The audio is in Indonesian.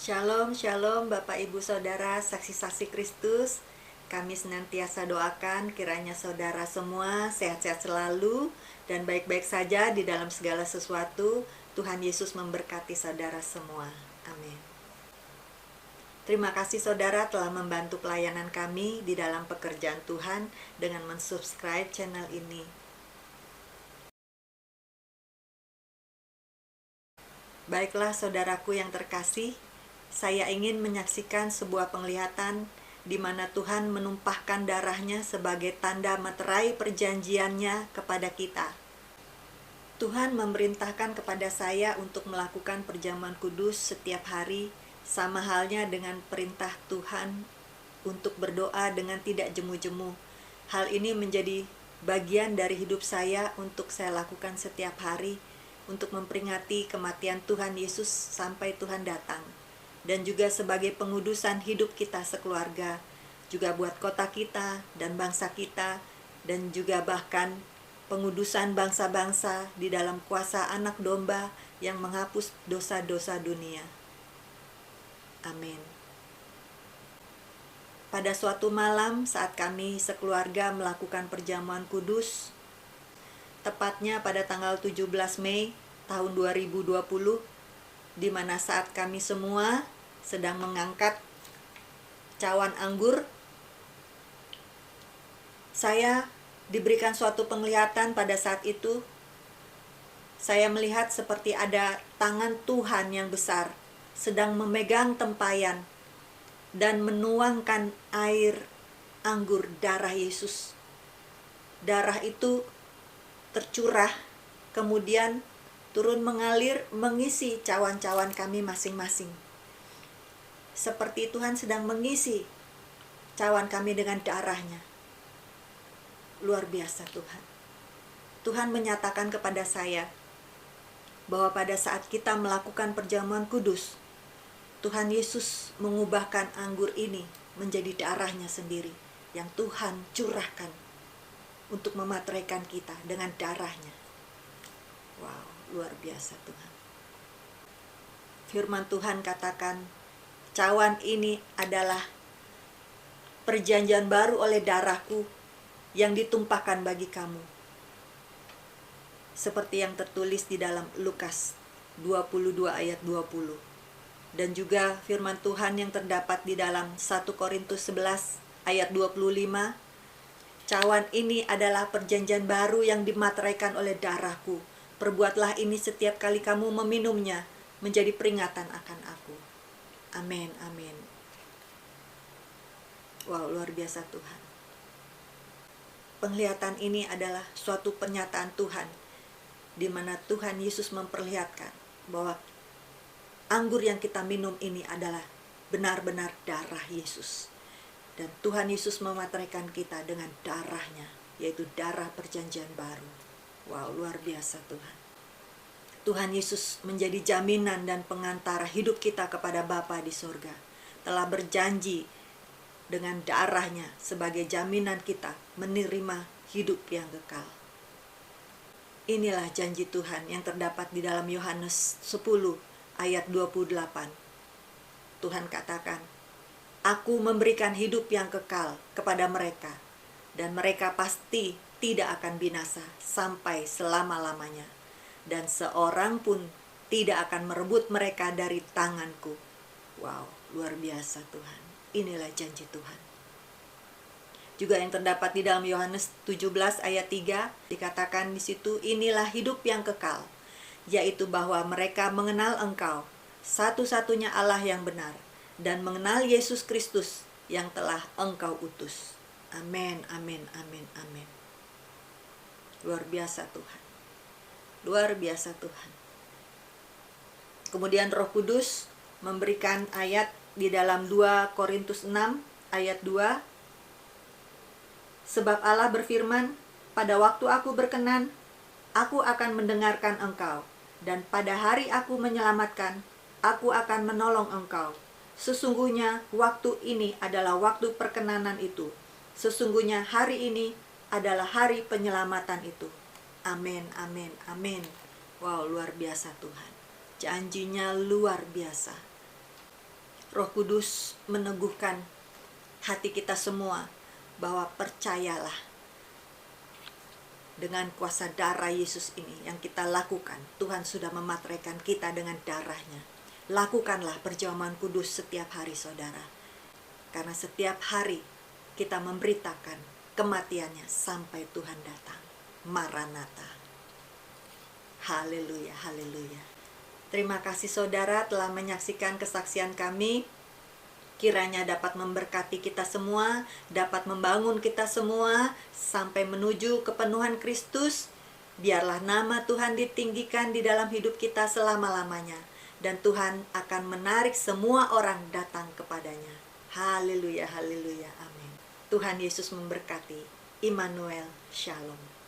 Shalom, shalom Bapak Ibu Saudara, saksi-saksi Kristus. Kami senantiasa doakan kiranya saudara semua sehat-sehat selalu dan baik-baik saja di dalam segala sesuatu. Tuhan Yesus memberkati saudara semua. Amin. Terima kasih saudara telah membantu pelayanan kami di dalam pekerjaan Tuhan dengan mensubscribe channel ini. Baiklah saudaraku yang terkasih, saya ingin menyaksikan sebuah penglihatan di mana Tuhan menumpahkan darahnya sebagai tanda materai perjanjiannya kepada kita. Tuhan memerintahkan kepada saya untuk melakukan perjamuan kudus setiap hari, sama halnya dengan perintah Tuhan untuk berdoa dengan tidak jemu-jemu. Hal ini menjadi bagian dari hidup saya untuk saya lakukan setiap hari, untuk memperingati kematian Tuhan Yesus sampai Tuhan datang. Dan juga sebagai pengudusan hidup kita sekeluarga, juga buat kota kita dan bangsa kita, dan juga bahkan pengudusan bangsa-bangsa di dalam kuasa anak domba yang menghapus dosa-dosa dunia. Amin. Pada suatu malam saat kami sekeluarga melakukan perjamuan kudus, tepatnya pada tanggal 17 Mei tahun 2020, di mana saat kami semua sedang mengangkat cawan anggur, saya diberikan suatu penglihatan pada saat itu. Saya melihat seperti ada tangan Tuhan yang besar sedang memegang tempayan dan menuangkan air anggur darah Yesus. Darah itu tercurah, kemudian turun mengalir mengisi cawan-cawan kami masing-masing. Seperti Tuhan sedang mengisi cawan kami dengan darahnya. Luar biasa Tuhan. Tuhan menyatakan kepada saya bahwa pada saat kita melakukan perjamuan kudus, Tuhan Yesus mengubahkan anggur ini menjadi darahnya sendiri yang Tuhan curahkan untuk memateraikan kita dengan darahnya. Wow, luar biasa Tuhan. Firman Tuhan katakan, cawan ini adalah perjanjian baru oleh darahku yang ditumpahkan bagi kamu. Seperti yang tertulis di dalam Lukas 22 ayat 20. Dan juga firman Tuhan yang terdapat di dalam 1 Korintus 11 ayat 25. Cawan ini adalah perjanjian baru yang dimateraikan oleh darahku. Perbuatlah ini setiap kali kamu meminumnya, menjadi peringatan akan aku. Amin, amin. Wow, luar biasa Tuhan. Penglihatan ini adalah suatu pernyataan Tuhan, di mana Tuhan Yesus memperlihatkan bahwa anggur yang kita minum ini adalah benar-benar darah Yesus. Dan Tuhan Yesus memateraikan kita dengan darahnya, yaitu darah perjanjian baru. Wow, luar biasa Tuhan. Tuhan Yesus menjadi jaminan dan pengantara hidup kita kepada Bapa di surga. Telah berjanji dengan darahnya sebagai jaminan kita menerima hidup yang kekal. Inilah janji Tuhan yang terdapat di dalam Yohanes 10 ayat 28. Tuhan katakan, Aku memberikan hidup yang kekal kepada mereka, dan mereka pasti tidak akan binasa sampai selama-lamanya, dan seorang pun tidak akan merebut mereka dari tanganku. Wow, luar biasa Tuhan. Inilah janji Tuhan. Juga yang terdapat di dalam Yohanes 17 ayat 3, dikatakan di situ, inilah hidup yang kekal, yaitu bahwa mereka mengenal Engkau, satu-satunya Allah yang benar, dan mengenal Yesus Kristus yang telah Engkau utus. Amin, amin, amin, amin. Luar biasa Tuhan. Luar biasa Tuhan. Kemudian Roh Kudus memberikan ayat di dalam 2 Korintus 6 ayat 2. Sebab Allah berfirman, pada waktu aku berkenan, aku akan mendengarkan engkau, dan pada hari aku menyelamatkan, aku akan menolong engkau. Sesungguhnya waktu ini adalah waktu perkenanan itu. Sesungguhnya hari ini adalah hari penyelamatan itu. Amin, amin, amin. Wow, luar biasa Tuhan. Janjinya luar biasa. Roh Kudus meneguhkan hati kita semua bahwa percayalah, dengan kuasa darah Yesus ini yang kita lakukan, Tuhan sudah memateraikan kita dengan darahnya. Lakukanlah perjamuan kudus setiap hari, saudara. Karena setiap hari kita memberitakan kematiannya sampai Tuhan datang. Maranatha. Haleluya, haleluya. Terima kasih saudara telah menyaksikan kesaksian kami. Kiranya dapat memberkati kita semua, dapat membangun kita semua sampai menuju kepenuhan Kristus. Biarlah nama Tuhan ditinggikan di dalam hidup kita selama-lamanya. Dan Tuhan akan menarik semua orang datang kepadanya. Haleluya, haleluya, amin. Tuhan Yesus memberkati. Immanuel, Shalom.